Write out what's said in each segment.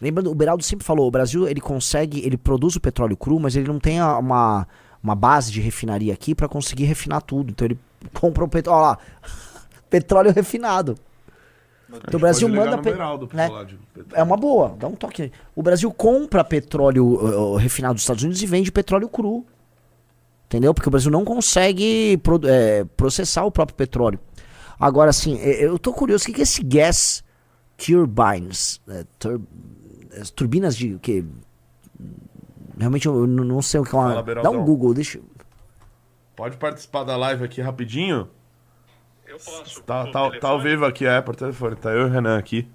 Lembrando, o Beraldo sempre falou, o Brasil ele produz o petróleo cru, mas ele não tem uma base de refinaria aqui para conseguir refinar tudo. Então ele compra o petróleo, ó lá, petróleo refinado. Então o Brasil manda né? É uma boa, dá um toque aí. O Brasil compra petróleo refinado dos Estados Unidos e vende petróleo cru. Entendeu? Porque o Brasil não consegue processar o próprio petróleo. Agora, assim, eu tô curioso, o que é esse gas turbines? Turbinas de o quê? Realmente eu não sei o que é uma... Dá um Google, deixa... Pode participar da live aqui rapidinho? Eu posso. Tá ao vivo aqui, por telefone. Tá eu e o Renan aqui.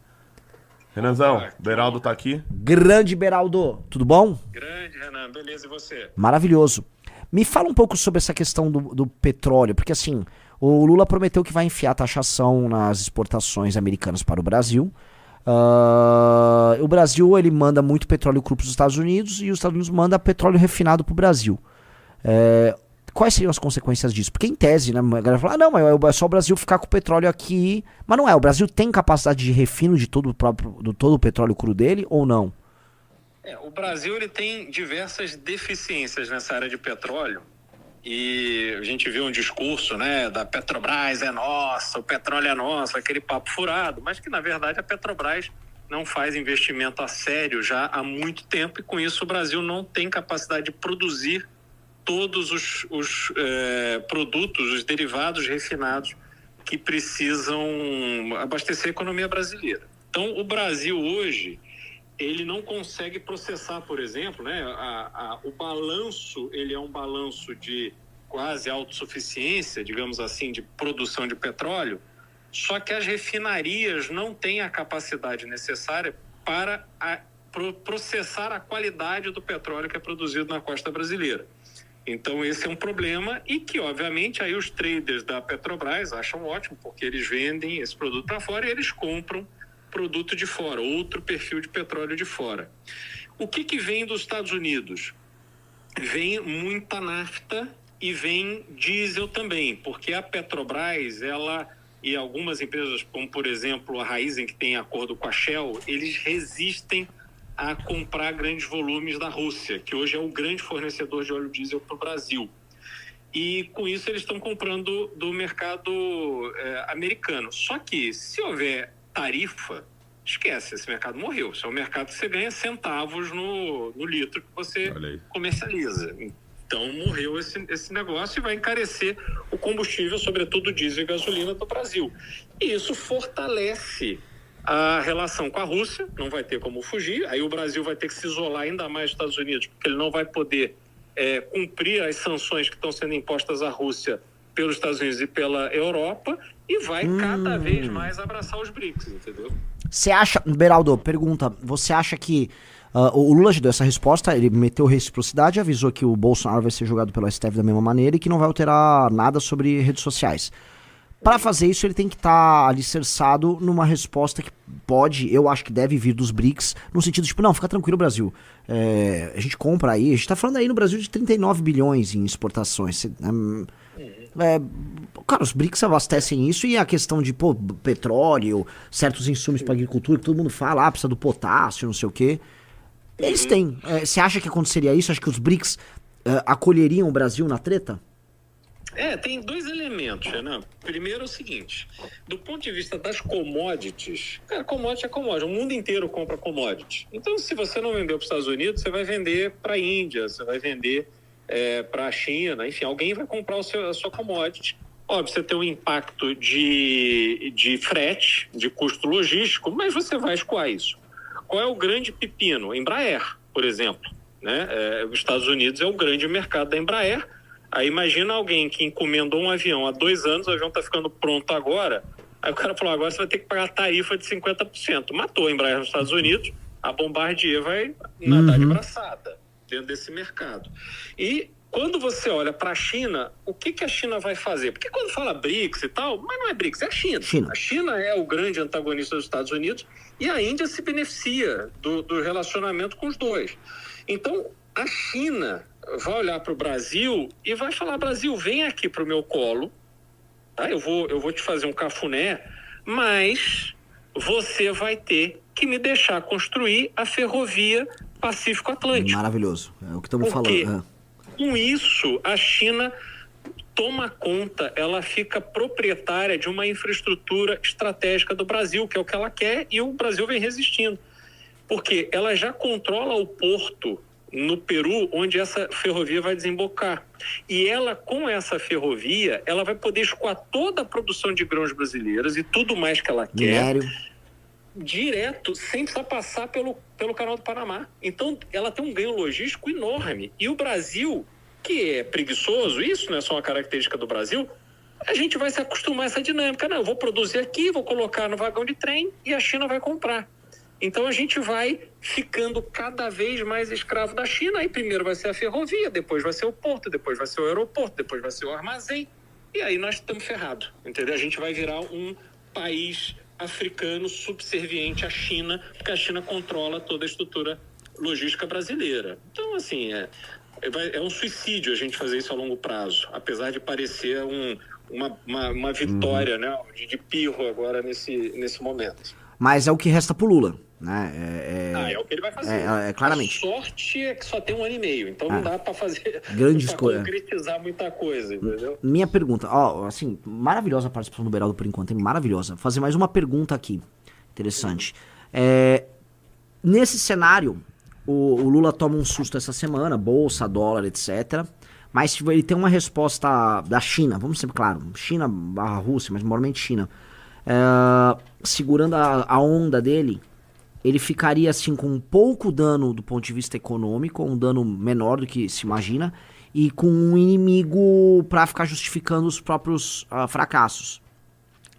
Renanzão, Beraldo tá aqui. Grande Beraldo, tudo bom? Grande, Renan, beleza, e você? Maravilhoso. Me fala um pouco sobre essa questão do petróleo, porque assim, o Lula prometeu que vai enfiar taxação nas exportações americanas para o Brasil. O Brasil, ele manda muito petróleo cru para os Estados Unidos e os Estados Unidos manda petróleo refinado para o Brasil. Quais seriam as consequências disso? Porque em tese, né, a galera fala, não, mas é só o Brasil ficar com o petróleo aqui. Mas não é, o Brasil tem capacidade de refino de todo o petróleo cru dele ou não? O Brasil ele tem diversas deficiências nessa área de petróleo e a gente viu um discurso, né, da Petrobras é nossa, o petróleo é nosso, aquele papo furado, mas que na verdade a Petrobras não faz investimento a sério já há muito tempo e com isso o Brasil não tem capacidade de produzir todos os produtos, os derivados refinados que precisam abastecer a economia brasileira. Então o Brasil hoje ele não consegue processar, por exemplo, né? O balanço, ele é um balanço de quase autossuficiência, digamos assim, de produção de petróleo, só que as refinarias não têm a capacidade necessária para processar a qualidade do petróleo que é produzido na costa brasileira. Então, esse é um problema e que, obviamente, aí os traders da Petrobras acham ótimo, porque eles vendem esse produto para fora e eles compram produto de fora, outro perfil de petróleo de fora. O que vem dos Estados Unidos? Vem muita nafta e vem diesel também, porque a Petrobras, ela e algumas empresas, como por exemplo a Raízen, que tem acordo com a Shell, eles resistem a comprar grandes volumes da Rússia, que hoje é o grande fornecedor de óleo diesel para o Brasil. E com isso eles estão comprando do mercado americano. Só que se houver tarifa, esquece, esse mercado morreu. Isso é um mercado que você ganha centavos no litro que você comercializa. Então morreu esse negócio e vai encarecer o combustível, sobretudo diesel e gasolina do Brasil. E isso fortalece a relação com a Rússia, não vai ter como fugir. Aí o Brasil vai ter que se isolar ainda mais dos Estados Unidos, porque ele não vai poder cumprir as sanções que estão sendo impostas à Rússia pelos Estados Unidos e pela Europa, e vai cada vez mais abraçar os BRICS, entendeu? Você acha, Beraldo, pergunta, você acha que o Lula já deu essa resposta, ele meteu reciprocidade, avisou que o Bolsonaro vai ser julgado pelo STF da mesma maneira e que não vai alterar nada sobre redes sociais. Para fazer isso, ele tem que estar alicerçado numa resposta que pode, eu acho que deve vir dos BRICS, no sentido tipo, não, fica tranquilo, Brasil. A gente compra aí, a gente tá falando aí no Brasil de 39 bilhões em exportações. Cara, os BRICS abastecem isso e a questão de petróleo, certos insumos para agricultura, que todo mundo fala, precisa do potássio, não sei o quê. Eles têm. Você acha que aconteceria isso? Acha que os BRICS acolheriam o Brasil na treta? Tem dois elementos, Renan. Primeiro é o seguinte, do ponto de vista das commodities, cara, commodity é commodity, o mundo inteiro compra commodity. Então, se você não vendeu para os Estados Unidos, você vai vender para a Índia, você vai vender para a China, enfim, alguém vai comprar a sua commodity. Óbvio, você tem um impacto de frete, de custo logístico, mas você vai escoar isso. Qual é o grande pepino? Embraer, por exemplo, né? Os Estados Unidos é o grande mercado da Embraer. Aí imagina alguém que encomendou um avião há 2 anos, o avião está ficando pronto agora, aí o cara falou, agora você vai ter que pagar tarifa de 50%. Matou a Embraer nos Estados Unidos, a Bombardier vai nadar de braçada dentro desse mercado. E quando você olha para a China, o que a China vai fazer? Porque quando fala BRICS e tal, mas não é BRICS, é a China. A China é o grande antagonista dos Estados Unidos e a Índia se beneficia do relacionamento com os dois. Então, a China vai olhar para o Brasil e vai falar, Brasil, vem aqui para o meu colo, tá? Eu vou te fazer um cafuné, mas você vai ter que me deixar construir a ferrovia Pacífico-Atlântico. Maravilhoso. É o que estamos Porque falando. com isso, a China toma conta, ela fica proprietária de uma infraestrutura estratégica do Brasil, que é o que ela quer, e o Brasil vem resistindo. Porque ela já controla o porto no Peru, onde essa ferrovia vai desembocar. E ela, com essa ferrovia, ela vai poder escoar toda a produção de grãos brasileiras e tudo mais que ela quer, Minério. direto, sem precisar passar pelo Canal do Panamá. Então, ela tem um ganho logístico enorme. E o Brasil, que é preguiçoso, isso não é só uma característica do Brasil, a gente vai se acostumar a essa dinâmica. Não, eu vou produzir aqui, vou colocar no vagão de trem e a China vai comprar. Então a gente vai ficando cada vez mais escravo da China. Aí primeiro vai ser a ferrovia, depois vai ser o porto, depois vai ser o aeroporto, depois vai ser o armazém. E aí nós estamos ferrados, entendeu? A gente vai virar um país africano subserviente à China, porque a China controla toda a estrutura logística brasileira. Então, assim, é um suicídio a gente fazer isso a longo prazo, apesar de parecer uma vitória, né, de pirro agora nesse momento. Mas é o que resta pro Lula, né? É o que ele vai fazer. Claramente. A sorte é que só tem 1 ano e meio, então não dá pra fazer, Grandes pra concretizar muita coisa, entendeu? Minha pergunta, assim, maravilhosa a participação do Beraldo por enquanto, hein? Maravilhosa. Vou fazer mais uma pergunta aqui, interessante. Nesse cenário, o Lula toma um susto essa semana, bolsa, dólar, etc. Mas ele tem uma resposta da China, vamos ser claro, China barra Rússia, mas maiormente China. Segurando a onda dele, ele ficaria assim com um pouco dano do ponto de vista econômico, um dano menor do que se imagina, e com um inimigo para ficar justificando os próprios fracassos.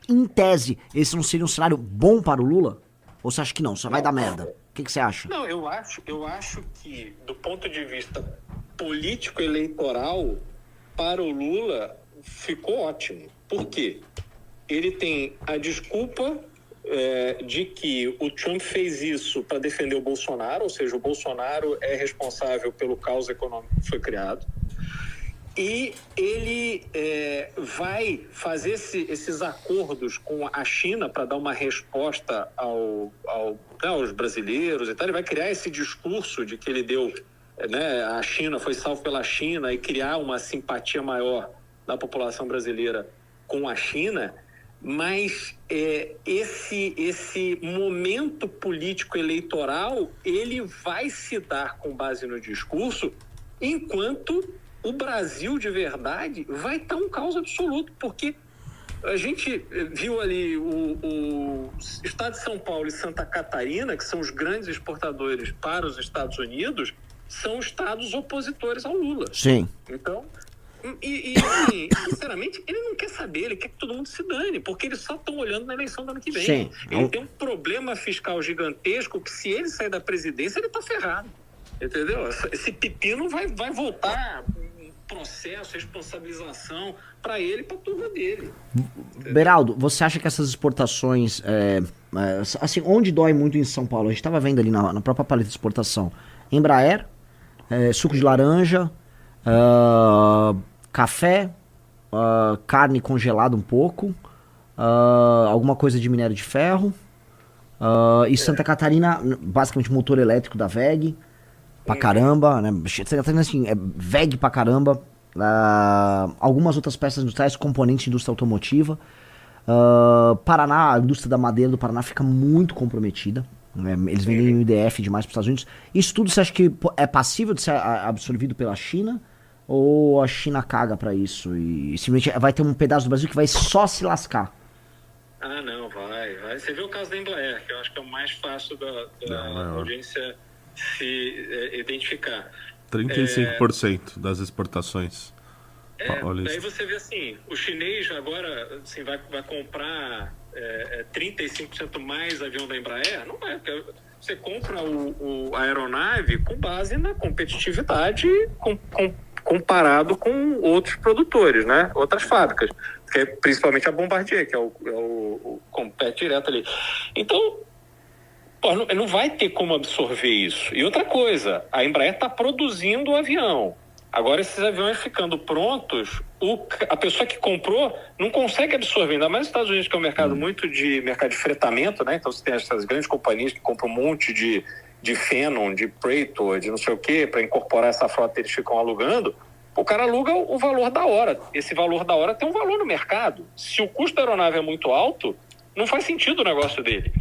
Em tese, esse não seria um cenário bom para o Lula? Ou você acha que não? Só vai dar merda? O que você acha? Não, eu acho que, do ponto de vista político-eleitoral, para o Lula, ficou ótimo. Por quê? Ele tem a desculpa de que o Trump fez isso para defender o Bolsonaro, ou seja, o Bolsonaro é responsável pelo caos econômico que foi criado. E ele vai fazer esses acordos com a China para dar uma resposta aos brasileiros e tal. Ele vai criar esse discurso de que ele deu, né, a China foi salvo pela China, e criar uma simpatia maior da população brasileira com a China. Mas esse momento político eleitoral, ele vai se dar com base no discurso, enquanto o Brasil de verdade vai estar um caos absoluto, porque a gente viu ali o estado de São Paulo e Santa Catarina, que são os grandes exportadores para os Estados Unidos, são estados opositores ao Lula. Sim. Então, assim, sinceramente, ele não quer saber, ele quer que todo mundo se dane, porque eles só estão olhando na eleição do ano que vem. Sim. Ele tem um problema fiscal gigantesco que, se ele sair da presidência, ele tá ferrado. Entendeu? Esse pepino vai voltar processo, responsabilização para ele e para a turma dele. Beraldo, você acha que essas exportações, assim, onde dói muito em São Paulo? A gente estava vendo ali na própria paleta de exportação, Embraer, suco de laranja, café, carne congelada um pouco, alguma coisa de minério de ferro, e Santa Catarina, basicamente motor elétrico da WEG, pra caramba, né? Santa Catarina, assim, WEG pra caramba, algumas outras peças industriais, componentes de indústria automotiva. Paraná, a indústria da madeira do Paraná fica muito comprometida. Eles vendem no IDF demais para os Estados Unidos. Isso tudo você acha que é passível de ser absorvido pela China? Ou a China caga para isso e simplesmente vai ter um pedaço do Brasil que vai só se lascar? Ah, não, vai. Você vê o caso da Embraer, que eu acho que é o mais fácil da audiência se identificar. 35% das exportações. Daí você vê assim, o chinês agora assim, vai comprar 35% mais avião da Embraer? Não vai, porque você compra a aeronave com base na competitividade comparado com outros produtores, né? Outras fábricas, que é principalmente a Bombardier, que é o compete direto ali. Então, não vai ter como absorver isso. E outra coisa, a Embraer está produzindo o avião. Agora, esses aviões ficando prontos, a pessoa que comprou não consegue absorver. Ainda mais nos Estados Unidos, que é um mercado muito de mercado de fretamento, né? Então, você tem essas grandes companhias que compram um monte de Phenom, de Praetor, de não sei o quê, para incorporar essa frota, eles ficam alugando. O cara aluga o valor da hora. Esse valor da hora tem um valor no mercado. Se o custo da aeronave é muito alto, não faz sentido o negócio dele.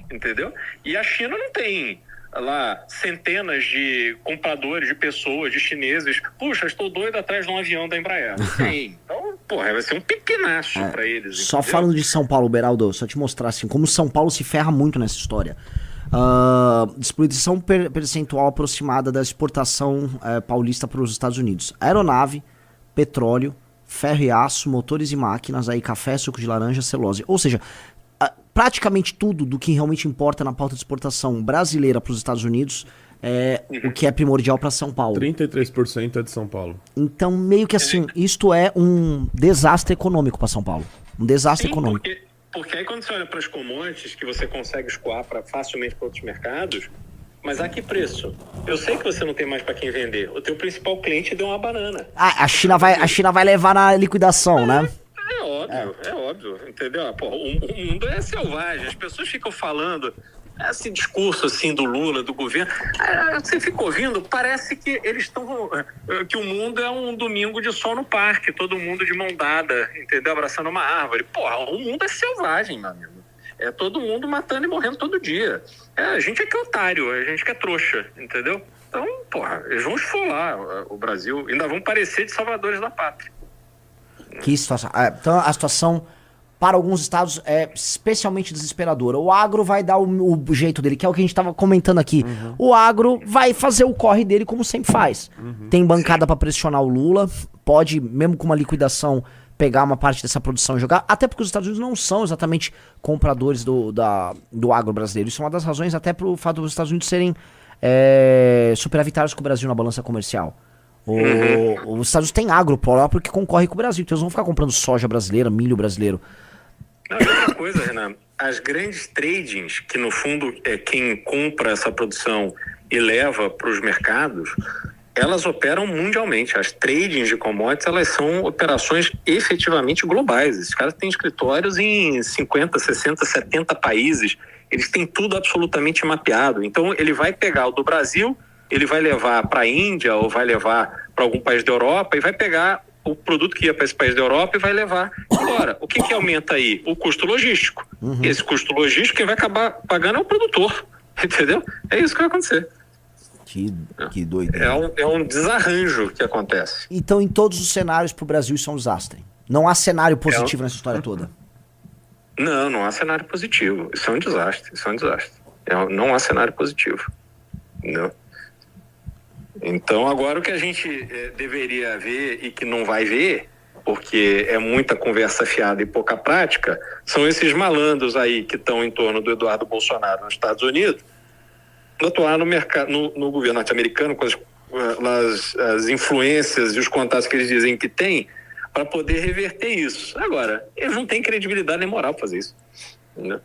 Entendeu? E a China não tem lá centenas de compradores, de pessoas, de chineses. Puxa, estou doido atrás de um avião da Embraer. Não tem. Então, porra, vai ser um pepinaço para eles. Só entendeu? falando de São Paulo, Beraldo, só te mostrar assim, como São Paulo se ferra muito nessa história. Distribuição percentual aproximada da exportação paulista para os Estados Unidos. Aeronave, petróleo, ferro e aço, motores e máquinas, aí café, suco de laranja, celulose. Ou seja, praticamente tudo do que realmente importa na pauta de exportação brasileira para os Estados Unidos é o que é primordial para São Paulo. 33% é de São Paulo. Então, meio que assim, isto é um desastre econômico para São Paulo. Um desastre econômico. Porque aí quando você olha para as commodities que você consegue escoar facilmente para outros mercados, mas a que preço? Eu sei que você não tem mais para quem vender. O teu principal cliente deu uma banana. A China vai levar na liquidação, né? É óbvio, entendeu? Pô, o mundo é selvagem, as pessoas ficam falando esse discurso assim do Lula, do governo, você fica ouvindo, parece que eles estão, que o mundo é um domingo de sol no parque, todo mundo de mão dada, entendeu? Abraçando uma árvore. Porra, o mundo é selvagem, meu amigo. É todo mundo matando e morrendo todo dia. A gente é que é otário, a gente que é trouxa, entendeu? Então, porra, eles vão esfolar o Brasil, ainda vão parecer de salvadores da pátria. Que situação. Então, a situação para alguns estados é especialmente desesperadora. O agro vai dar o jeito dele, que é o que a gente estava comentando aqui. Uhum. O agro vai fazer o corre dele como sempre faz. Uhum. Tem bancada para pressionar o Lula, pode, mesmo com uma liquidação, pegar uma parte dessa produção e jogar, até porque os Estados Unidos não são exatamente compradores do agro brasileiro. Isso é uma das razões até para o fato dos Estados Unidos serem superavitários com o Brasil na balança comercial. Os Estados Unidos têm agro próprio que concorre com o Brasil, então eles vão ficar comprando soja brasileira, milho brasileiro. Não, e outra coisa, Renan, as grandes tradings, que no fundo é quem compra essa produção e leva para os mercados, elas operam mundialmente. As tradings de commodities, elas são operações efetivamente globais. Esses caras têm escritórios em 50, 60, 70 países, eles têm tudo absolutamente mapeado. Então ele vai pegar o do Brasil, ele vai levar para a Índia ou vai levar para algum país da Europa e vai pegar o produto que ia para esse país da Europa e vai levar embora. O que aumenta aí? O custo logístico. Uhum. Esse custo logístico, quem vai acabar pagando é o produtor. Entendeu? É isso que vai acontecer. Que doideira. É um desarranjo que acontece. Então, em todos os cenários para o Brasil, isso é um desastre. Não há cenário positivo nessa história toda. Não há cenário positivo. Isso é um desastre. Não há cenário positivo. Não. Então, agora o que a gente deveria ver e que não vai ver, porque é muita conversa fiada e pouca prática, são esses malandros aí que estão em torno do Eduardo Bolsonaro nos Estados Unidos, atuar no mercado, no governo norte-americano, com as influências e os contatos que eles dizem que têm, para poder reverter isso. Agora, eles não têm credibilidade nem moral para fazer isso. Né?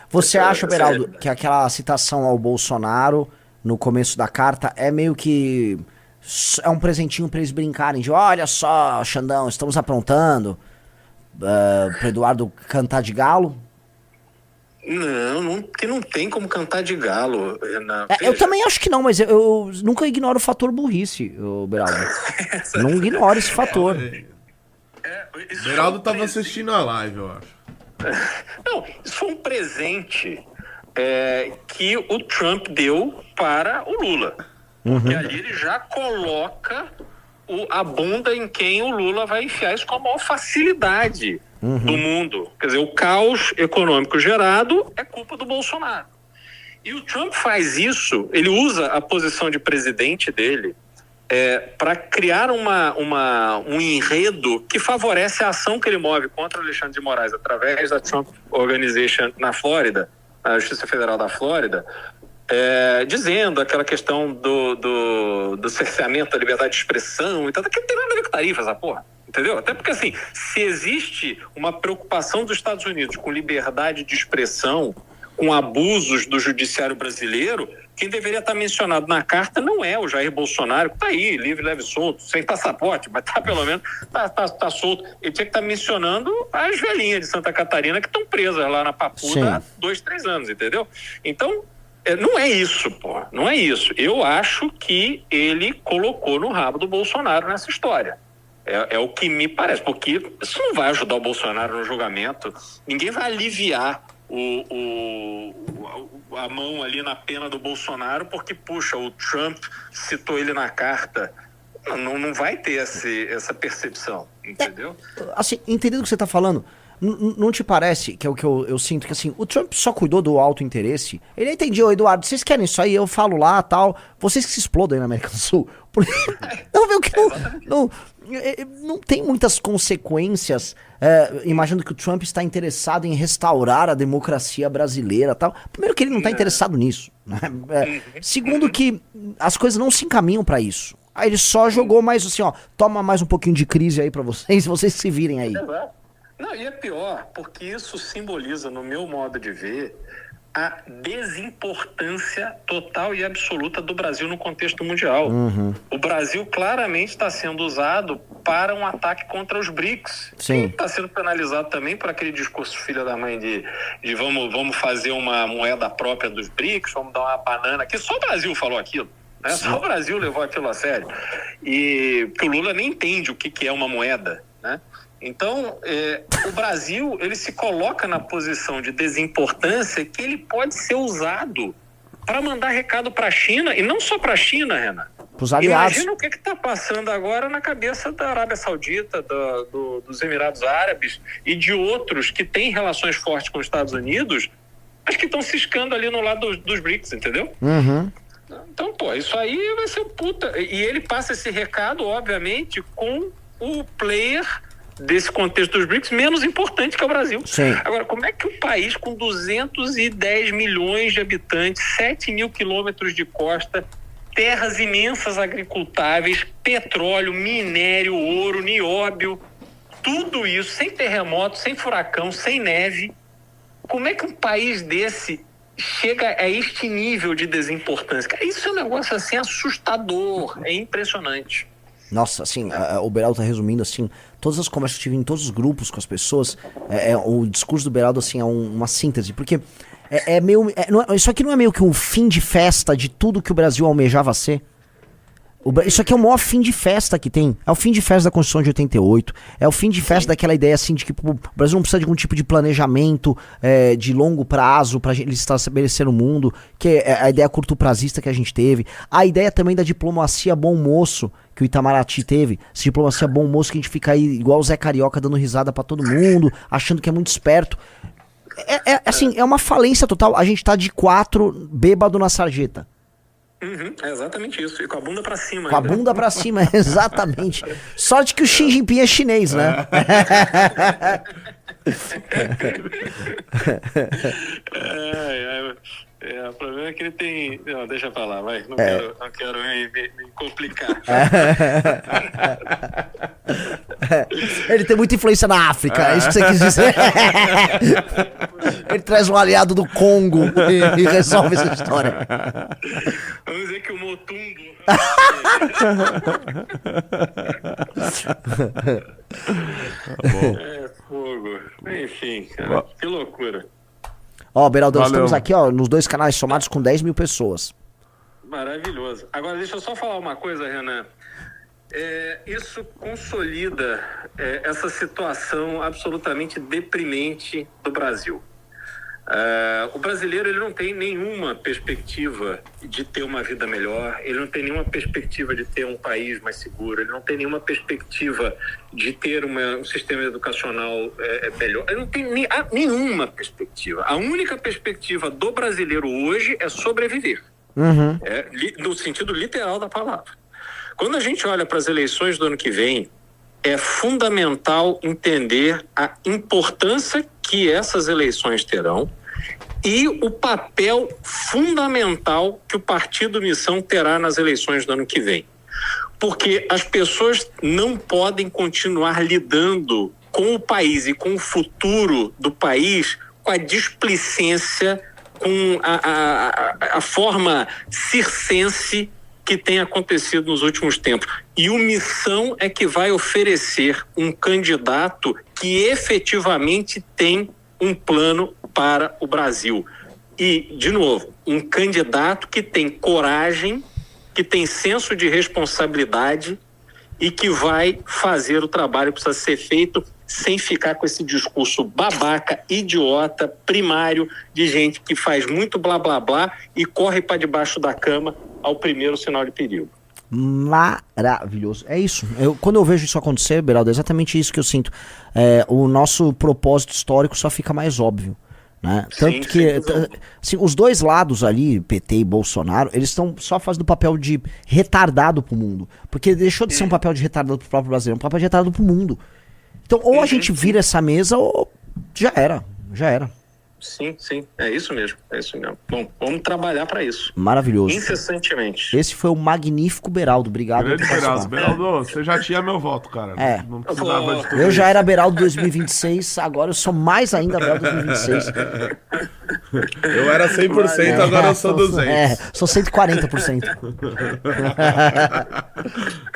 Você acha, Beraldo, que aquela citação ao Bolsonaro no começo da carta é meio que é um presentinho para eles brincarem de olha só, Xandão, estamos aprontando para Eduardo cantar de galo? Não, que não tem como cantar de galo. Eu também acho que não, mas eu nunca ignoro o fator burrice, Beraldo. Não ignoro esse fator. Beraldo estava assistindo a live, eu acho. Não, isso foi um presente que o Trump deu para o Lula. Porque ali ele já coloca a bunda em quem o Lula vai enfiar isso com a maior facilidade do mundo. Quer dizer, o caos econômico gerado é culpa do Bolsonaro. E o Trump faz isso, ele usa a posição de presidente dele para criar um enredo que favorece a ação que ele move contra o Alexandre de Moraes através da Trump Organization na Flórida, a Justiça Federal da Flórida, dizendo aquela questão do cerceamento da liberdade de expressão e tal, que não tem nada a ver com tarifas, essa porra. Entendeu? Até porque, assim, se existe uma preocupação dos Estados Unidos com liberdade de expressão, com abusos do judiciário brasileiro, quem deveria estar mencionado na carta não é o Jair Bolsonaro, que está aí, livre, leve, solto, sem passaporte, mas tá pelo menos, tá solto. Ele tinha que estar mencionando as velhinhas de Santa Catarina que estão presas lá na Papuda há 2, 3 anos, entendeu? Então, não é isso, pô, não é isso. Eu acho que ele colocou no rabo do Bolsonaro nessa história. É o que me parece, porque isso não vai ajudar o Bolsonaro no julgamento, ninguém vai aliviar a mão ali na pena do Bolsonaro, porque, puxa, o Trump citou ele na carta. Não vai ter essa percepção, entendeu? Assim, entendendo o que você tá falando, não te parece, que é o que eu sinto, que assim, o Trump só cuidou do auto-interesse? Ele entendia, Eduardo, vocês querem isso aí, eu falo lá, tal, vocês que se explodem na América do Sul. Porque, não tem muitas consequências, imaginando que o Trump está interessado em restaurar a democracia brasileira, tal. Primeiro que ele não está interessado nisso, né? Segundo que as coisas não se encaminham para isso. Aí ele só jogou mais assim, ó, toma mais um pouquinho de crise aí para vocês se virem aí. Não, e é pior, porque isso simboliza, no meu modo de ver, a desimportância total e absoluta do Brasil no contexto mundial. O Brasil claramente está sendo usado para um ataque contra os BRICS. Sim. Está sendo penalizado também por aquele discurso filha da mãe de vamos fazer uma moeda própria dos BRICS, vamos dar uma banana aqui. Só o Brasil falou aquilo. Né? Só o Brasil levou aquilo a sério. E porque o Lula nem entende o que é uma moeda, né? Então, o Brasil, ele se coloca na posição de desimportância que ele pode ser usado para mandar recado para a China, e não só para a China, Renan. Os aliados. Imagina o que está passando agora na cabeça da Arábia Saudita, dos Emirados Árabes e de outros que têm relações fortes com os Estados Unidos, mas que estão ciscando ali no lado dos BRICS, entendeu? Então, pô, isso aí vai ser um puta... E ele passa esse recado, obviamente, com o player desse contexto dos BRICS menos importante, que é o Brasil. Sim. Agora, como é que um país com 210 milhões de habitantes, 7 mil quilômetros de costa, terras imensas agricultáveis, petróleo, minério, ouro, nióbio, tudo isso, sem terremoto, sem furacão, sem neve, como é que um país desse chega a este nível de desimportância? Isso é um negócio assim assustador, é impressionante. Nossa, assim, o Beraldo tá resumindo, assim, todas as conversas que eu tive em todos os grupos com as pessoas, o discurso do Beraldo, assim, é uma síntese, porque isso aqui não é meio que um fim de festa de tudo que o Brasil almejava ser? Isso aqui é o maior fim de festa que tem. É o fim de festa da Constituição de 88. É o fim de festa daquela ideia assim de que o Brasil não precisa de algum tipo de planejamento de longo prazo para ele estabelecer no mundo, que é a ideia curto-prazista que a gente teve. A ideia também da diplomacia bom moço que o Itamaraty teve. Essa diplomacia bom moço que a gente fica aí igual o Zé Carioca dando risada pra todo mundo, achando que é muito esperto. Assim, é uma falência total. A gente tá de 4 bêbado na sarjeta. É exatamente isso. E com a bunda pra cima. Com a bunda pra cima, exatamente. Sorte que o Xi Jinping é chinês, né? O problema é que ele tem... Não, deixa pra lá, vai. Não quero me complicar. Ele tem muita influência na África, é isso que você quis dizer. Ele traz um aliado do Congo e resolve essa história. Vamos dizer que o Motumbo... Fogo. Enfim, cara, que loucura. Ó, Beraldo, estamos aqui, ó, nos 2 canais somados com 10 mil pessoas. Maravilhoso. Agora, deixa eu só falar uma coisa, Renan. Isso consolida essa situação absolutamente deprimente do Brasil. O brasileiro, ele não tem nenhuma perspectiva de ter uma vida melhor, ele não tem nenhuma perspectiva de ter um país mais seguro, ele não tem nenhuma perspectiva de ter um sistema educacional melhor, ele não tem nenhuma perspectiva. A única perspectiva do brasileiro hoje é sobreviver, no sentido literal da palavra. Quando a gente olha para as eleições do ano que vem, é fundamental entender a importância que essas eleições terão e o papel fundamental que o Partido Missão terá nas eleições do ano que vem. Porque as pessoas não podem continuar lidando com o país e com o futuro do país com a displicência com a forma circense que tem acontecido nos últimos tempos. E o Missão é que vai oferecer um candidato que efetivamente tem um plano para o Brasil. E, de novo, um candidato que tem coragem, que tem senso de responsabilidade e que vai fazer o trabalho que precisa ser feito sem ficar com esse discurso babaca, idiota, primário, de gente que faz muito blá blá blá e corre para debaixo da cama ao primeiro sinal de perigo. Maravilhoso. É isso. Quando eu vejo isso acontecer, Beraldo, é exatamente isso que eu sinto. O nosso propósito histórico só fica mais óbvio. Né? Tanto que assim, os dois lados ali, PT e Bolsonaro, eles estão só fazendo papel de retardado pro mundo. Porque deixou de ser um papel de retardado pro próprio brasileiro, um papel de retardado pro mundo. Então, ou a gente vira essa mesa, ou já era. Sim, é isso mesmo. Bom, vamos trabalhar para isso. Maravilhoso. Incessantemente. Esse foi o magnífico Beraldo. Obrigado. Grande Beraldo. Beraldo, você já tinha meu voto, cara. Não precisava de tudo Eu já isso. era Beraldo 2026, agora eu sou mais ainda Beraldo 2026. Eu era 100%, agora eu sou 200%. Sou 140%.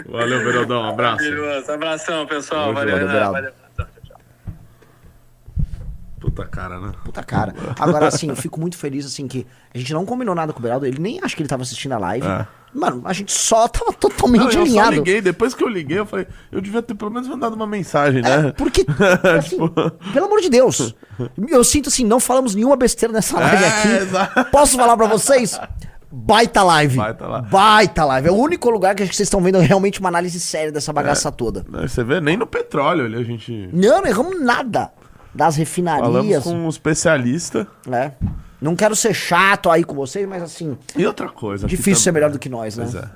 Valeu, Beraldão. Um abraço. Maravilhoso. Abração, pessoal. Valeu, Beraldo. Puta cara, né? Puta cara. Agora, assim, eu fico muito feliz, assim, que a gente não combinou nada com o Beraldo. Ele nem acha que ele tava assistindo a live. Mano, a gente só tava totalmente alinhado. Eu só liguei. Depois que eu liguei, eu falei, eu devia ter pelo menos mandado uma mensagem, né? Porque, assim, pelo amor de Deus, eu sinto assim, não falamos nenhuma besteira nessa live aqui. Exato. Posso falar pra vocês? Baita live. Baita live. É o único lugar que acho que vocês estão vendo realmente uma análise séria dessa bagaça toda. Você vê, nem no petróleo ali a gente... Não erramos nada. Das refinarias. Falamos com um especialista. Não quero ser chato aí com vocês, mas assim... E outra coisa... Difícil ser melhor do que nós, né? Pois é.